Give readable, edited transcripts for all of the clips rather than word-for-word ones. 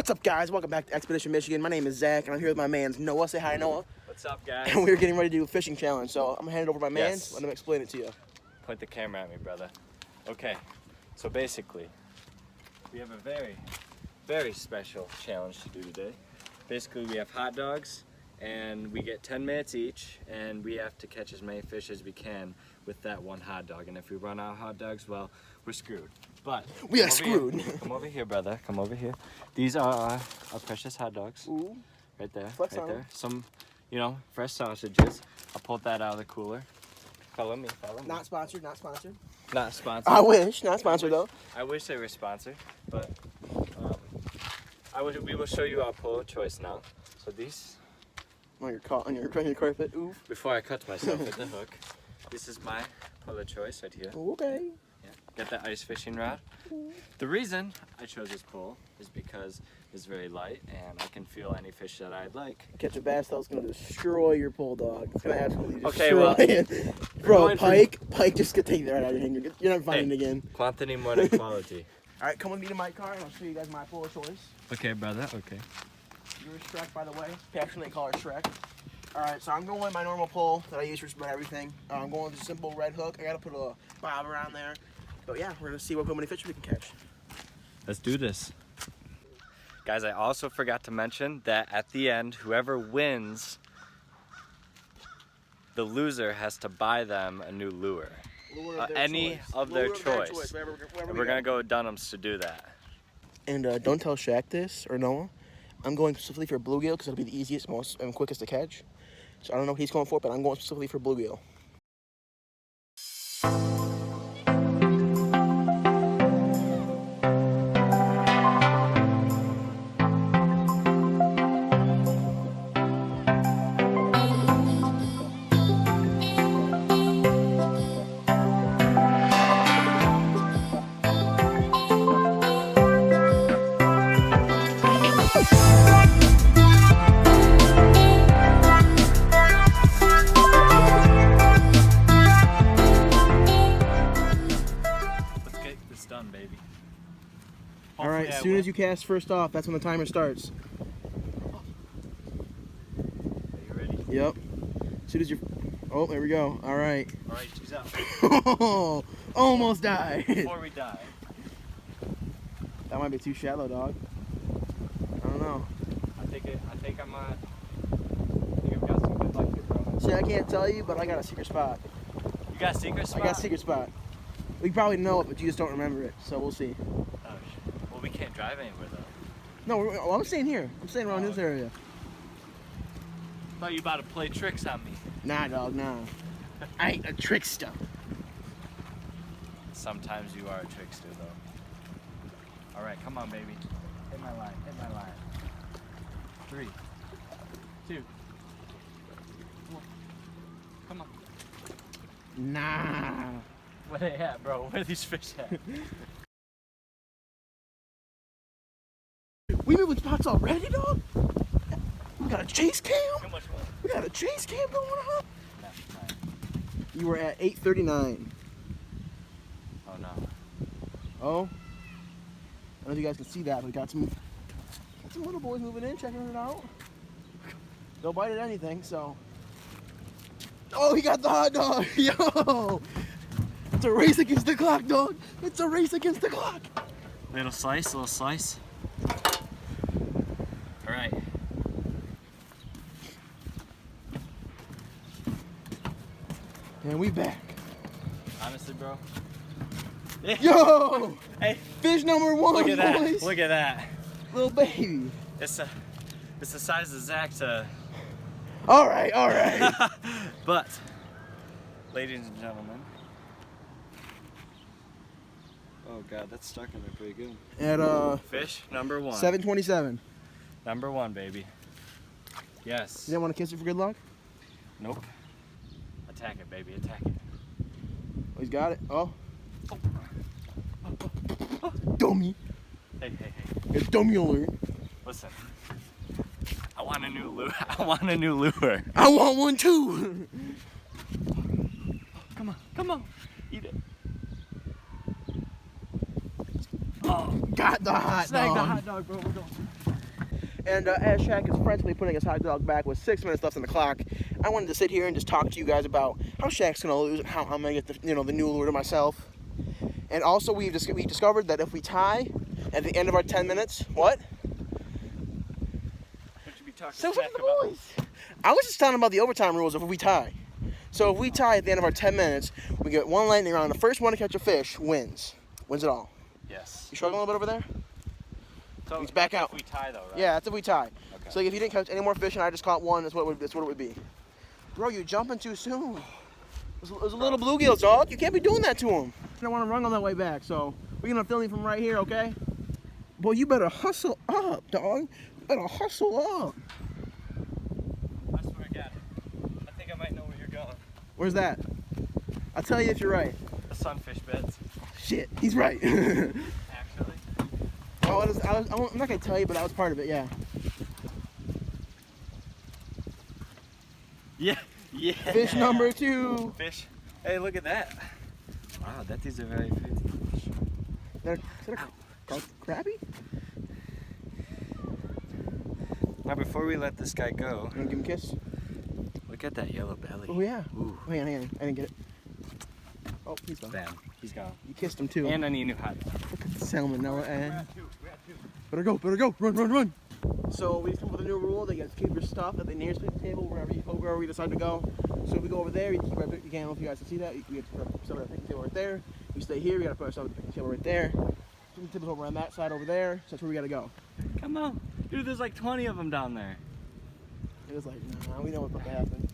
What's up, guys? Welcome back to Expedition Michigan. My name is Zach, and I'm here with my man Noah. Say hi, Noah. What's up, guys? And we're getting ready to do a fishing challenge, so I'm gonna hand it over to my man. Yes. Let him explain it to you. Point the camera at me, brother. Okay, so basically, we have a very, very special challenge to do today. Basically, we have hot dogs, and we get 10 minutes each, and we have to catch as many fish as we can with that one hot dog. And if we run out of hot dogs, well, we're screwed. But We are come over screwed. here. Come over here, brother. Come over here. These are our precious hot dogs. Ooh. Right there. Flex right on there. 'em. Some, fresh sausages. I'll pull that out of the cooler. Follow me. Follow me. Not sponsored, not sponsored. Not sponsored. I wish, not sponsored though. I wish they were sponsored, but we will show you our pole of choice now. So these, Oh, you're caught on your carpet. Ooh. before I cut myself with the hook, this is my pole of choice right here. Okay. Yeah. Got that ice fishing rod. The reason I chose this pole is because it's very light and I can feel any fish that I'd like. Catch a bass though, it's gonna destroy your pole dog. It's gonna absolutely destroy Okay, well, it. Bro, going for- Pike just gonna take that right out of your hand. You're not finding it again. Quantity more than quality. All right, come with me to my car and I'll show you guys my pole of choice. Okay, brother. Okay. You're Shrek, by the way. Passionately call her Shrek. Alright, so I'm going with my normal pole that I use for just about everything. I'm going with a simple red hook. I gotta put a bob around there. But yeah, we're gonna see how many fish we can catch. Let's do this. Guys, I also forgot to mention that at the end, whoever wins, the loser has to buy them a new lure. Lure of their Any choice. of their Lure choice. wherever And we we're go. gonna go with Dunham's to do that. And don't tell Shaq this, or Noah. I'm going specifically for bluegill because it'll be the easiest, most, and quickest to catch. So I don't know what he's going for, but I'm going specifically for bluegill. Let's get this done, baby. All right, as soon as you cast first off, that's when the timer starts. Are you ready? Yep. As soon as you... Oh, there we go. All right. All right, she's out. Almost died. Before we die. That might be too shallow, dog. I don't know. I think I've got some good luck here, bro. See, I can't tell you, but I got a secret spot. You got a secret spot? I got a secret spot. We probably know it, but you just don't remember it, so we'll see. Oh, shit. Well, we can't drive anywhere, though. No, well, I'm staying here. I'm staying around this area. I thought you about to play tricks on me. Nah, dog, nah. I ain't a trickster. Sometimes you are a trickster, though. All right, come on, baby. Hit my line. Hit my line. 3, 2, 1. Come on. Nah. Where they at, bro? Where are these fish at? We moving spots already, dog? We got a chase cam? How much more? We got a chase cam going on? No, You were at 8:39. Oh, no. Oh. I don't know if you guys can see that, but we got some little boys moving in, checking it out. They'll bite at anything, so. Oh, he got the hot dog. Yo. It's a race against the clock, dog. It's a race against the clock. Little slice, little slice. All right. And we back. Honestly, bro. Yo! Hey, Fish number one, look at that. boys. Look at that. Little baby. It's the size of Zach to. All right, all right. But, ladies and gentlemen. Oh God, that's stuck in there pretty good. At Fish number 1. 7:27. Number 1, baby. Yes. You didn't want to kiss it for good luck? Nope. Attack it, baby. Attack it. Oh, he's got it. Oh. Dummy. Hey, hey, hey. It's dummy alert. Listen. I want a new lure. I want a new lure. I want one too. Come on. Come on. Eat it. Oh. got the hot Snag dog. the hot dog, bro. We're going. And as Shaq is frantically putting his hot dog back with 6 minutes left on the clock, I wanted to sit here and just talk to you guys about how Shaq's gonna lose, and how I'm gonna get the new lure to myself. And also, we discovered that if we tie at the end of our 10 minutes, what? What you be talking So smack the about? boys. I was just talking about the overtime rules if we tie. So if we tie at the end of our 10 minutes, we get one lightning round. The first one to catch a fish wins. Wins it all. Yes. You struggling a little bit over there? So He's back out. If we tie though, right? Yeah, that's if we tie. Okay. So if you didn't catch any more fish and I just caught one, that's what it would be. Bro, you're jumping too soon. There's a little bluegills, dog. You can't be doing that to him. I don't want to run on that way back, so we're gonna film you from right here, okay? Boy, you better hustle up, dog. You better hustle up. I swear to God, I think I might know where you're going. Where's that? I'll tell you if you're right. The sunfish beds, Shit, he's right. actually. I'm not gonna tell you, but that was part of it, yeah. Yeah. Yeah. Fish number 2. Fish. Hey, look at that. Wow, that is a very pretty fish. Is that a crabby? Now, before we let this guy go, You wanna give him a kiss? look at that yellow belly. Oh yeah. Ooh. Oh, hang on, I didn't get it. Oh, he's gone. Bam. He's gone. You kissed him too. And I need a new hot dog. Salmonella. We're at two. Better go, run. So we just come up with a new rule that you guys keep your stuff at the nearest picnic table wherever we decide to go. So if we go over there, you keep our picnic table. If you guys can see that, we have to put stuff at the picnic table right there. We stay here, we gotta put our stuff at the picnic table right there. Picnic table's over on that side over there, so that's where we gotta go. Come on. Dude, there's like 20 of them down there. It was like, nah, we know what's about to happen.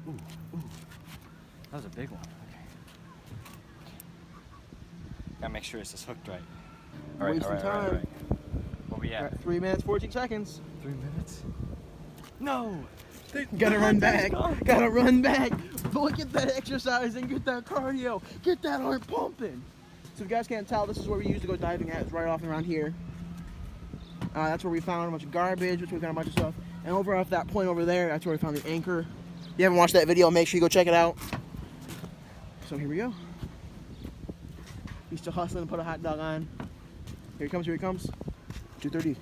Ooh. That was a big one. Okay. Gotta make sure it's just hooked right. Wasting time. What we We're at? at 3 minutes, 14 seconds. 3 minutes? No! Gotta run They're back. gone. Gotta run back. Boy, get that exercise and get that cardio. Get that heart pumping. So if you guys can't tell, this is where we used to go diving at. It's right off and around here. That's where we found a bunch of garbage, which we found a bunch of stuff. And over off that point over there, that's where we found the anchor. If you haven't watched that video, make sure you go check it out. So here we go. He's still hustling to put a hot dog on. Here he comes, 2:30.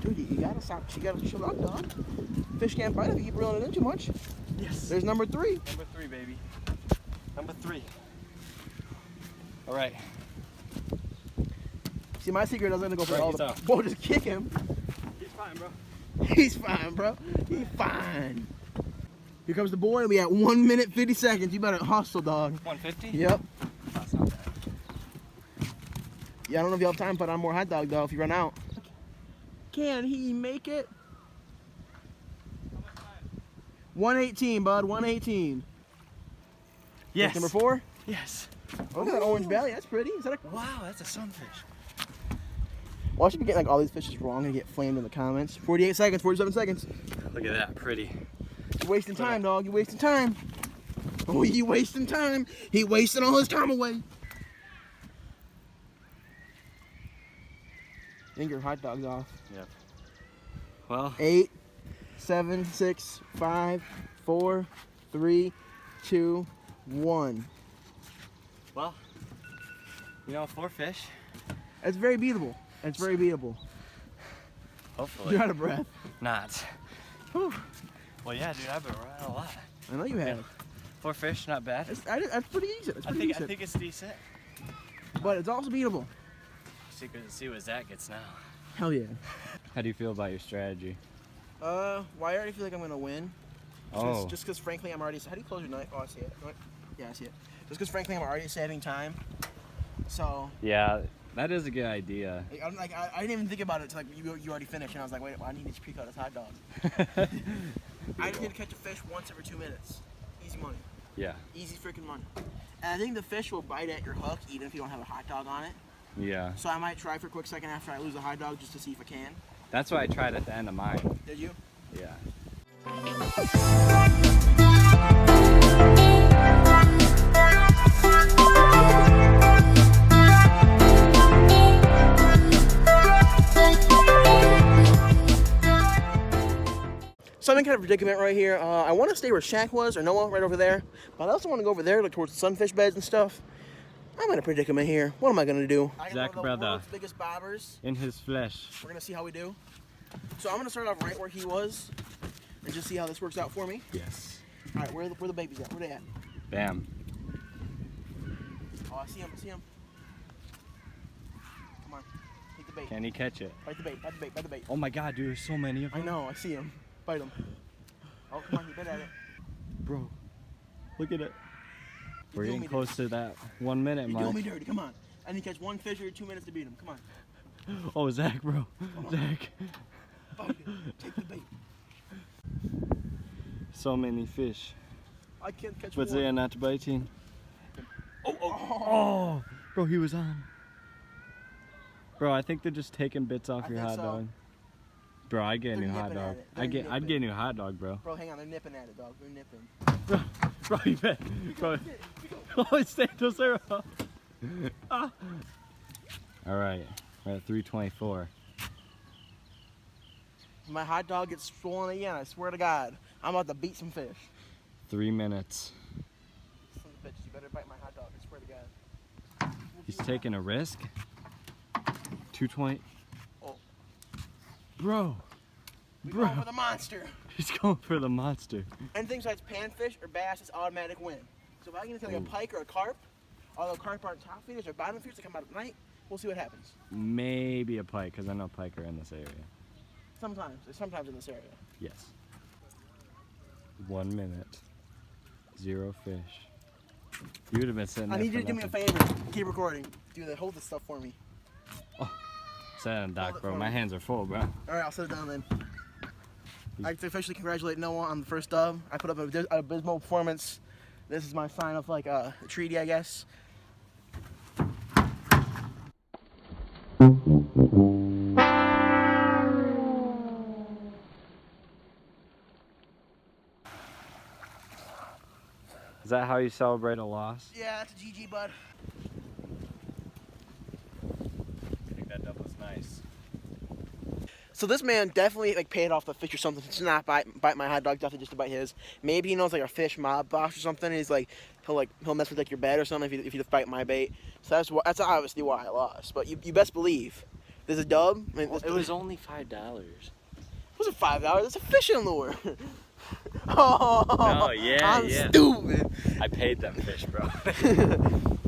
Dude, you gotta stop. You gotta chill out, dog. Fish can't bite if you keep reeling it in too much. Yes. There's number 3. Number 3, baby. Number 3. All right. See, my secret, I was gonna go for Right, all he's the. out. Whoa, just kick him. He's fine, bro. He's fine, bro. He's fine. Here comes the boy. We at 1 minute 50 seconds. You better hustle, dog. 150? Yep. That's not bad. Yeah, I don't know if you have time to put on more hot dog though if you run out. Can he make it? 118, bud. 118. Yes. Number 4. Yes. Look at that orange belly. That's pretty. Is that a? Wow, that's a sunfish. Well, I should be getting like all these fishes wrong and get flamed in the comments. 48 seconds. 47 seconds. Look at that, pretty. You're wasting time, dog. You're wasting time. Oh, you wasting time. He wasting all his time away. I think your hot dog's off. Yep. Well, 8, 7, 6, 5, 4, 3, 2, 1. well, you know, 4 fish. It's very beatable. It's very beatable. Hopefully. You're out of breath. Not. Whew. Well, yeah, dude, I've been running a lot. I know you have. 4 fish, not bad. That's pretty decent. It's I pretty think decent. it's decent. But it's also beatable. See what Zach gets now. Hell yeah. How do you feel about your strategy? Well, I already feel like I'm gonna win. Oh. Just because, frankly, I'm already. How do you close your knife? Oh, I see it. What? Yeah, I see it. Just because, frankly, I'm already saving time. So. Yeah, that is a good idea. I didn't even think about it until like you already finished, and I was like, wait, well, I need to pre-cut this hot dog. I just need to catch a fish once every 2 minutes. Easy money. Yeah. Easy freaking money. And I think the fish will bite at your hook even if you don't have a hot dog on it. Yeah. So I might try for a quick second after I lose the hot dog just to see if I can. That's what I tried at the end of mine. Did you? Yeah. So in kind of a predicament right here. I want to stay where Shaq was, or Noah, right over there. But I also want to go over there, like towards the sunfish beds and stuff. I'm in a predicament here. What am I gonna do? Zach, brother. World's biggest bobbers. In his flesh. We're gonna see how we do. So I'm gonna start off right where he was, and just see how this works out for me. Yes. All right, where the babies at? Where they at? Bam. Oh, I see him. I see him. Come on, take the bait. Can he catch it? Bite the bait. Bite the bait. Bite the bait. Oh my God, dude, there's so many of I them. know. I see him. Bite him. Oh, come on, you bit at it. Bro, look at it. We're doing getting me close to that 1 minute You're mark. doing me dirty. Come on. I need to catch one fish or 2 minutes to beat him. Come on. Oh, Zach, bro. Zach. Bite it. Take the bait. So many fish. I can't catch What's one. there not biting? Oh, bro, he was on. Bro, I think they're just taking bits off I your think hot so. dog. Bro, I'd get a They're new hot nipping at dog. it. They're I'd get nipping. a new hot dog, bro. Bro, hang on. They're nipping at it, dog. They're nipping. Bro, you bet. Bro. Oh, it's Santos Zero. Ah. All right, we're at 324. My hot dog gets swollen again. I swear to God. I'm about to beat some fish. 3 minutes. Son of a bitch, you better bite my hot dog. I swear to God. He's taking a risk. 220. Oh. Bro, We bro. going for the monster. He's going for the monster. Anything besides panfish or bass is automatic win. So if I can get like a pike or a carp, although carp aren't top feeders or bottom feeders that come out at night, we'll see what happens. Maybe a pike, because I know pike are in this area. Sometimes in this area. Yes. 1 minute. 0 fish. You would have been sitting I there need you for to do me a nothing. favor. Keep recording. Hold this stuff for me. Sit down, Hold Doc, it bro. for My me. hands are full, bro. All right, I'll sit it down then. I'd like to officially congratulate Noah on the first dub. I put up an abysmal performance. This is my sign of like a treaty, I guess. Is that how you celebrate a loss? Yeah, that's a GG, bud. I think that dub was nice. So this man definitely like paid off the fish or something to not bite my hot dog, definitely just to bite his. Maybe he knows like a fish mob boss or something. And he's like he'll mess with like your bed or something if you just bite my bait. So that's obviously why I lost. But you best believe there's a dub. I mean, It was only $5. was it $5? It's a fishing lure. Oh, No, yeah, I'm yeah. stupid. I paid them fish, bro.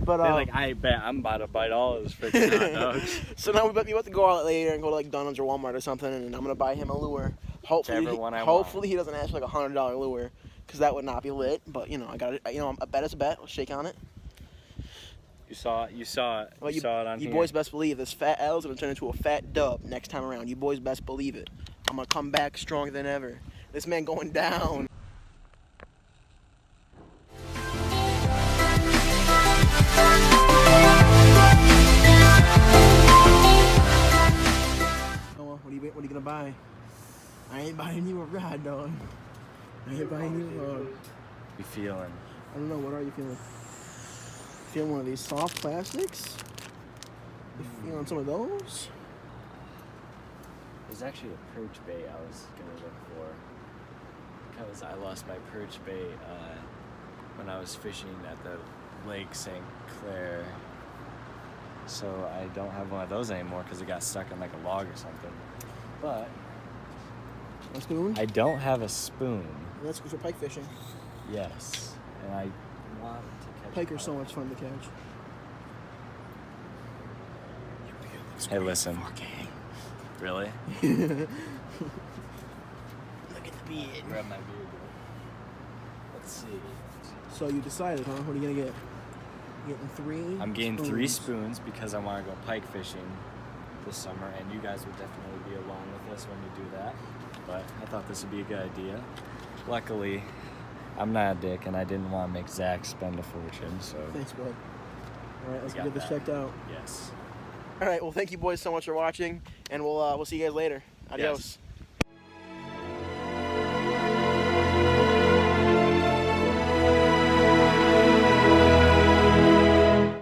But They're like, I bet I'm about to bite all of his freaking hot dogs. so now we have to go out later and go to like Dunham's or Walmart or something, and I'm gonna buy him a lure. Hopefully, Whichever one I hopefully he doesn't ask for like $100 lure, because that would not be lit. But you know, I got it. You know, a bet is a bet. Let's shake on it. You saw it. You saw it. Well, you saw it on you here. boys best believe this fat L is gonna turn into a fat dub next time around. You boys best believe it. I'm gonna come back stronger than ever. This man going down. What are you gonna buy? I ain't buying you a rod, dog. I ain't buying you a rod. You feeling? I don't know, what are you feeling? Feeling one of these soft plastics? You feeling some of those? There's actually a perch bait I was gonna look for, because I lost my perch bait when I was fishing at the Lake St. Clair. So I don't have one of those anymore because it got stuck in like a log or something. But A spoon? I don't have a spoon. That's good for pike fishing. Yes, and I want to catch. Pike are so much fun to catch. Hey, listen. Really? Look at the beard. Grab my beard. Let's see. So you decided, huh? What are you gonna get? You getting 3? I'm getting 3 spoons because I want to go pike fishing this summer, and you guys would definitely be along with us when we do that. But I thought this would be a good idea. Luckily, I'm not a dick, and I didn't want to make Zach spend a fortune, so. Thanks, bud. All right, let's got get this that. checked out. Yes. All right, well, thank you boys so much for watching, and we'll see you guys later. Adios. Yes.